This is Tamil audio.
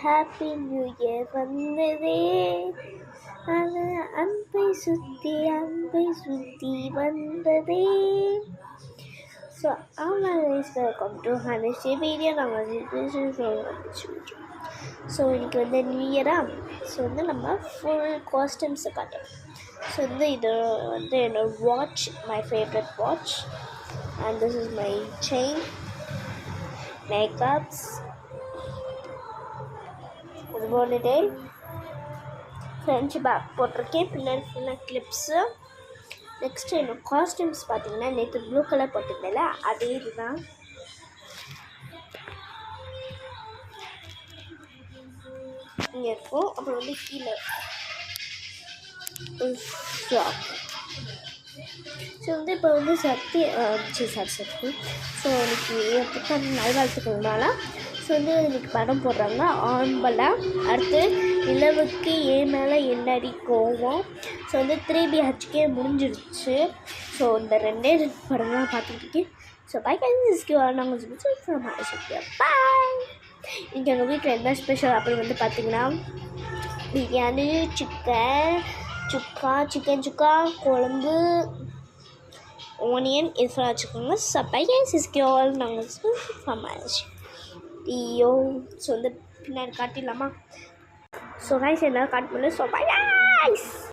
ஹாப்பி நியூ இயர் வந்ததே, அது அன்பை சுத்தி வந்ததே. So welcome to Hanish video. நாங்கள் ஸோ இன்றைக்கி வந்து நியூ இயராக. ஸோ வந்து நம்ம ஃபுல் காஸ்டியூம்ஸை காட்டுறோம். ஸோ வந்து இது வந்து என்னோட watch, my favourite watch. And this is my chain, makeups, ஒரு போனிடே, ஃப்ரெஞ்சு பேக் போட்டிருக்கேன். பின்னாடி ஃபுல்லாக கிளிப்ஸு. நெக்ஸ்ட்டு என்னோட காஸ்டியூம்ஸ் பார்த்தீங்கன்னா நேற்று ப்ளூ கலர் போட்டிருந்தேன்ல, அதே இதுதான். இங்கே இருக்கும். அப்புறம் வந்து கீழே ஷாப். ஸோ வந்து இப்போ வந்து சக்தி. ஸோ இன்னைக்கு புத்தாண்டு நல்வாழ்த்துக்கள்னால ஸோ வந்து இன்னைக்கு படம் போடுறாங்க. ஆம்பளை, அடுத்து நிலவுக்கு ஏன் மேலே என்னடி கோவம். ஸோ வந்து 3BHK முடிஞ்சிருச்சு. ஸோ இந்த ரெண்டு படம் தான் பார்த்துட்டு இருக்கேன். ஸோ பை நாங்கள் பாய். இன்றைக்கி எங்கள் வீட்டில் என்ன ஸ்பெஷல் அப்படின்னு வந்து பார்த்திங்கன்னா பிரியாணி, சிக்கன் சுக்கா, குழம்பு, ஆனியன் இதெல்லாம் வச்சுக்கோங்க. சப்பையே சிஸ்கியோல் நாங்கள் சமாளிச்சு ஐயோ. ஸோ வந்து பின்னாடி காட்டிடலாமா? ஸோ கைஸ் என்ன காட்ட முடியல. So bye guys.